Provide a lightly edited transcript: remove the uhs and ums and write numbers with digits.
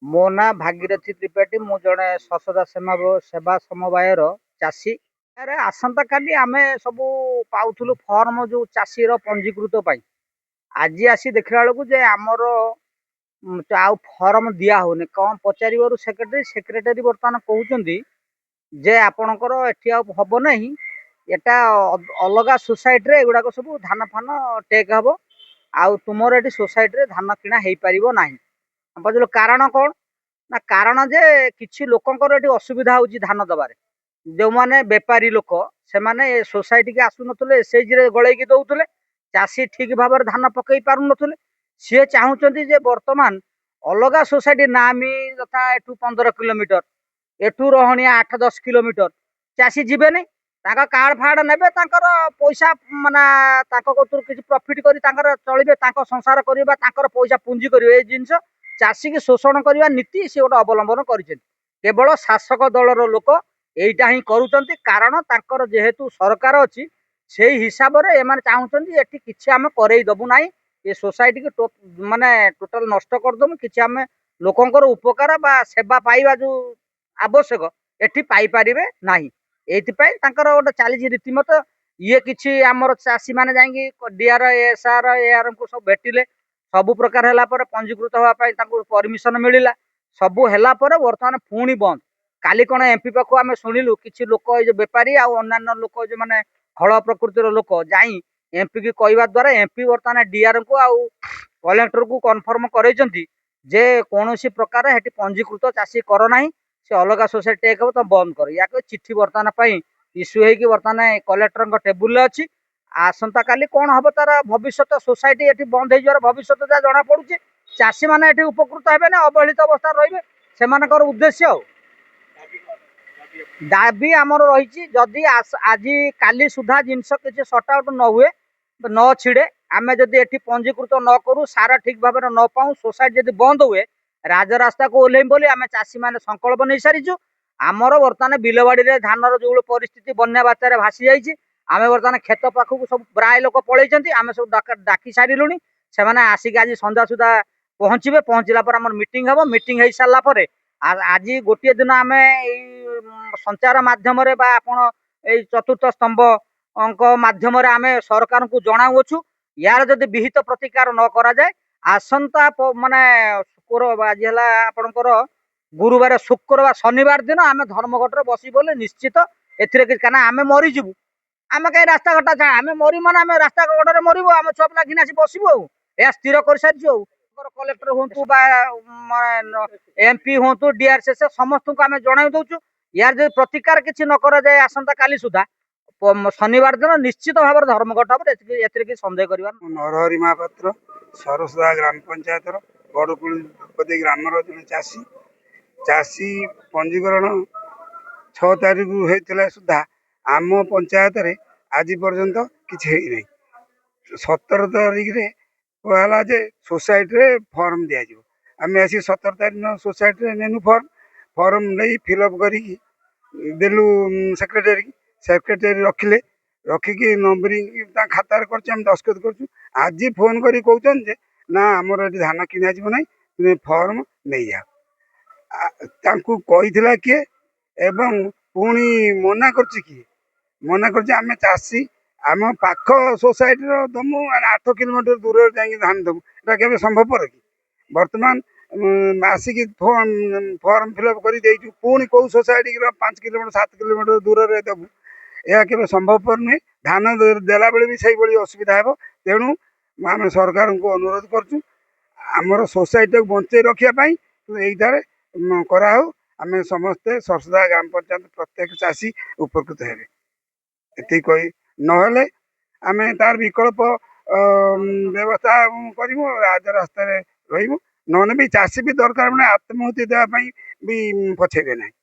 ମୋ ନାଁ ଭାଗୀରଥୀ त्रिपाठी। ମୁଁ ଜଣେ ସସଦା ସେବା ସମବାୟର ଚାଷୀ। ଆରେ ଆସନ୍ତା କାଲି ଆମେ ସବୁ ପାଉଥିଲୁ ଫର୍ମ ଯୋଉ ଚାଷୀର ପଞ୍ଜୀକୃତ ପାଇଁ। ଆଜି ଆସି ଦେଖିଲା ବେଳକୁ ଯେ ଆମର ଆଉ ଫର୍ମ ଦିଆ ହଉନି। କ'ଣ ପଚାରିବାରୁ ସେକ୍ରେଟାରୀ ବର୍ତ୍ତମାନ କହୁଛନ୍ତି ଯେ ଆପଣଙ୍କର ଏଠି ଆଉ ହବ ନାହିଁ, ଏଟା ଅଲଗା ସୋସାଇଟିରେ ଏଗୁଡାକ ସବୁ ଧାନ ଫାନ ଟେକ୍ ହବ, ଆଉ ତୁମର ଏଠି ସୋସାଇଟିରେ ଧାନ କିଣା ହେଇପାରିବ ନାହିଁ। ଆମେ ପଚାରିଲୁ କାରଣ କ'ଣ? ନା କାରଣ ଯେ କିଛି ଲୋକଙ୍କର ଏଠି ଅସୁବିଧା ହଉଛି ଧାନ ଦବାରେ। ଯେଉଁମାନେ ବେପାରୀ ଲୋକ ସେମାନେ ସୋସାଇଟିକି ଆସୁନଥିଲେ, ଏସ୍ଏଚଜିରେ ଗଳେଇକି ଦଉଥିଲେ। ଚାଷୀ ଠିକ ଭାବରେ ଧାନ ପକେଇ ପାରୁନଥିଲେ। ସିଏ ଚାହୁଁଛନ୍ତି ଯେ ବର୍ତ୍ତମାନ ଅଲଗା ସୋସାଇଟି ନାମି ଯଥା ଏଠୁ 15 କିଲୋମିଟର, ଏଠୁ ରହଣିଆ 8-10 କିଲୋମିଟର ଚାଷୀ ଯିବେନି। ତାଙ୍କ କାର୍ଡ ଫାର୍ଡ ନେବେ, ତାଙ୍କର ପଇସା ମାନେ ତାଙ୍କ କତରୁ କିଛି ପ୍ରଫିଟ କରି ତାଙ୍କର ଚଳିବେ, ତାଙ୍କ ସଂସାର କରିବେ, ତାଙ୍କର ପଇସା ପୁଞ୍ଜି କରିବେ। ଏଇ ଜିନିଷ ଚାଷୀକି ଶୋଷଣ କରିବା ନୀତି ସେ ଗୋଟେ ଅବଲମ୍ବନ କରିଛନ୍ତି। କେବଳ ଶାସକ ଦଳର ଲୋକ ଏଇଟା ହିଁ କରୁଛନ୍ତି। କାରଣ ତାଙ୍କର ଯେହେତୁ ସରକାର ଅଛି, ସେଇ ହିସାବରେ ଏମାନେ ଚାହୁଁଛନ୍ତି ଏଠି କିଛି ଆମେ କରେଇ ଦବୁ ନାହିଁ, ଏ ସୋସାଇଟିକି ମାନେ ଟୋଟାଲ ନଷ୍ଟ କରିଦବୁ, କିଛି ଆମେ ଲୋକଙ୍କର ଉପକାର ବା ସେବା ପାଇବା ଯୋଉ ଆବଶ୍ୟକ ଏଠି ପାଇପାରିବେ ନାହିଁ। ଏଇଥିପାଇଁ ତାଙ୍କର ଗୋଟେ ଚାଲିଛି ରୀତିମତ। ଇଏ କିଛି ଆମର ଚାଷୀ ମାନେ ଯାଇକି ଡିଆର ଏସ୍ଆର ଏଆରଙ୍କୁ ସବୁ ଭେଟିଲେ। ସବୁ ପ୍ରକାର ହେଲା ପରେ ପଞ୍ଜୀକୃତ ହେବା ପାଇଁ ତାଙ୍କୁ ପରମିଶନ ମିଳିଲା। ସବୁ ହେଲା ପରେ ବର୍ତ୍ତମାନ ପୁଣି ବନ୍ଦ। କାଲି କ'ଣ ଏମ୍ପି ପାଖକୁ ଆମେ ଶୁଣିଲୁ କିଛି ଲୋକ, ଏଇ ଯୋଉ ବେପାରୀ ଆଉ ଅନ୍ୟାନ୍ୟ ଲୋକ ଯୋଉମାନେ ହଳ ପ୍ରକୃତିର ଲୋକ ଯାଇ ଏମ୍ପି କି କହିବା ଦ୍ୱାରା ଏମ୍ପି ବର୍ତ୍ତମାନ ଡିଆରଙ୍କୁ ଆଉ କଲେକ୍ଟରକୁ କନଫର୍ମ କରେଇଛନ୍ତି ଯେ କୌଣସି ପ୍ରକାର ସେଠି ପଞ୍ଜୀକୃତ ଚାଷୀ କର ନାହିଁ, ସେ ଅଲଗା ସୋସାଇଟି ଟେକ୍ ହବ ତ ବନ୍ଦ କର। ୟାକୁ ଚିଠି ବର୍ତ୍ତମାନ ପାଇଁ ଇସ୍ୟୁ ହେଇକି ବର୍ତ୍ତମାନ କଲେକ୍ଟରଙ୍କ ଟେବୁଲରେ ଅଛି। ଆସନ୍ତା କାଲି କ'ଣ ହବ ତାର ଭବିଷ୍ୟତ, ସୋସାଇଟି ଏଠି ବନ୍ଦ ହେଇଯିବାର ଭବିଷ୍ୟତ ଯାହା ଜଣା ପଡୁଛି। ଚାଷୀ ମାନେ ଏଠି ଉପକୃତ ହେବେ ନା ଅବହେଳିତ ଅବସ୍ଥାରେ ରହିବେ, ସେମାନଙ୍କର ଉଦ୍ଦେଶ୍ୟ। ଆଉ ଦାବି ଆମର ରହିଛି, ଯଦି ଆଜି କାଲି ସୁଦ୍ଧା ଜିନିଷ କିଛି ସର୍ଟ ଆଉଟ୍ ନ ହୁଏ, ନ ଛିଡେ, ଆମେ ଯଦି ଏଠି ପଞ୍ଜୀକୃତ ନ କରୁ, ସାର ଠିକ ଭାବରେ ନ ପାଉ, ସୋସାଇଟି ଯଦି ବନ୍ଦ ହୁଏ, ରାଜରାସ୍ତାକୁ ଓହ୍ଲେଇବୁ ବୋଲି ଆମେ ଚାଷୀ ମାନେ ସଂକଳ୍ପ ନେଇ ସାରିଛୁ। ଆମର ବର୍ତ୍ତମାନ ବିଲବାଡିରେ ଧାନର ଯୋଉ ପରିସ୍ଥିତି ବନ୍ୟା ବାତ୍ୟାରେ ଭାସି ଯାଇଛି, ଆମେ ବର୍ତ୍ତମାନ କ୍ଷେତ ପାଖକୁ ସବୁ ପ୍ରାୟ ଲୋକ ପଳେଇଛନ୍ତି। ଆମେ ସବୁ ଡାକି ସାରିଲୁଣି। ସେମାନେ ଆସିକି ଆଜି ସନ୍ଧ୍ୟା ସୁଦ୍ଧା ପହଞ୍ଚିବେ। ପହଞ୍ଚିଲା ପରେ ଆମର ମିଟିଂ ହବ। ମିଟିଂ ହେଇ ସାରିଲା ପରେ ଆଜି ଗୋଟିଏ ଦିନ ଆମେ ଏଇ ସଞ୍ଚାର ମାଧ୍ୟମରେ ବା ଆପଣ ଏଇ ଚତୁର୍ଥ ସ୍ତମ୍ଭଙ୍କ ମାଧ୍ୟମରେ ଆମେ ସରକାରଙ୍କୁ ଜଣାଉଅଛୁ, ୟାର ଯଦି ବିହିତ ପ୍ରତିକାର ନ କରାଯାଏ, ଆସନ୍ତା ମାନେ ଆଜି ହେଲା ଆପଣଙ୍କର ଗୁରୁବାର, ଶୁକ୍ରବାର, ଶନିବାର ଦିନ ଆମେ ଧର୍ମଘଟରେ ବସିବୁ ବୋଲି ନିଶ୍ଚିତ। ଏଥିରେ କିଛି କାରଣ ଆମେ ମରିଯିବୁ, ଆମେ କାହିଁ ରାସ୍ତାଘାଟ ଆମେ ମରିବୁ ମାନେ ଆମେ ରାସ୍ତାଘାଟରେ ମରିବୁ, ଆମ ଛୁଆ ପିଲା ଘିନା ଆସି ବସିବୁ। ଆଉ ଏହା ସ୍ଥିର କରିସାରିଛୁ। ଆଉ କଲେକ୍ଟର ହୁଅନ୍ତୁ ବା ଏମ୍ପି ହୁଅନ୍ତୁ, ଡିଆରସିଏସ୍, ସମସ୍ତଙ୍କୁ ଆମେ ଜଣାଇ ଦଉଛୁ। ୟାର ଯଦି ପ୍ରତିକାର କିଛି ନ କରାଯାଏ ଆସନ୍ତା କାଲି ସୁଦ୍ଧା, ଶନିବାର ଦିନ ନିଶ୍ଚିତ ଭାବରେ ଧର୍ମଘଟ ହବ। ଏଥିରେ କିଛି ସନ୍ଦେହ କରିବାର। ନରହରି ମହାପାତ୍ର, ସରସଦା ଗ୍ରାମ ପଞ୍ଚାୟତର ବଡ଼କୁଳି ଗ୍ରାମର ଜଣେ ଚାଷୀ ପଞ୍ଜୀକରଣ 6 ତାରିଖ ହେଇଥିଲା ସୁଦ୍ଧା ଆମ ପଞ୍ଚାୟତରେ ଆଜି ପର୍ଯ୍ୟନ୍ତ କିଛି ହେଇନାହିଁ। 17 ତାରିଖରେ କୁହାହେଲା ଯେ ସୋସାଇଟିରେ ଫର୍ମ ଦିଆଯିବ। ଆମେ ଆସି 17 ତାରିଖ ସୋସାଇଟିରେ ନେଲୁ ଫର୍ମ ନେଇ ଫିଲ୍ଅପ୍ କରିକି ଦେଲୁ ସେକ୍ରେଟାରୀ ରଖିକି ନମ୍ବରିଂ ତାଙ୍କ ଖାତାରେ କରିଛୁ, ଆମେ ଦସ୍ତଖତ କରୁଛୁ। ଆଜି ଫୋନ୍ କରି କହୁଛନ୍ତି ଯେ ନା ଆମର ଏଠି ଧାନ କିଣାଯିବ ନାହିଁ, ତୁମେ ଫର୍ମ ନେଇଯାଅ। ତାଙ୍କୁ କହିଥିଲା କିଏ ଏବଂ ପୁଣି ମନା କରୁଛି କିଏ? ମନା କରୁଛି ଆମେ ଚାଷୀ, ଆମ ପାଖ ସୋସାଇଟିର ଦମୁ, 8 କିଲୋମିଟର ଦୂରରେ ଯାଇକି ଧାନ ଦେବୁ। ଏଟା କେବେ ସମ୍ଭବପର କି? ବର୍ତ୍ତମାନ ଆସିକି ଫର୍ମ ଫିଲ୍ଅପ୍ କରି ଦେଇଛୁ, ପୁଣି କେଉଁ ସୋସାଇଟିର 5 କିଲୋମିଟର 7 କିଲୋମିଟର ଦୂରରେ ଦେବୁ? ଏହା କେବେ ସମ୍ଭବପର ନୁହେଁ। ଧାନ ଦେଲା ବେଳେ ବି ସେଇଭଳି ଅସୁବିଧା ହେବ। ତେଣୁ ଆମେ ସରକାରଙ୍କୁ ଅନୁରୋଧ କରୁଛୁ, ଆମର ସୋସାଇଟିକୁ ବଞ୍ଚେଇ ରଖିବା ପାଇଁ ଏଇଠାରେ କରାହଉ। ଆମେ ସମସ୍ତେ ସରସଦା ଗ୍ରାମ ପଞ୍ଚାୟତ ପ୍ରତ୍ୟେକ ଚାଷୀ ଉପକୃତ ହେବେ। ଏତିକି କହି ନହେଲେ ଆମେ ତାର ବିକଳ୍ପ ବ୍ୟବସ୍ଥା କରିବୁ, ରାଜରାସ୍ତାରେ ରହିବୁ। ନହେଲେ ବି ଚାଷୀ ବି ଦରକାର ମାନେ ଆତ୍ମହତ୍ୟା ଦେବା ପାଇଁ ବି ପଛେଇବେ ନାହିଁ।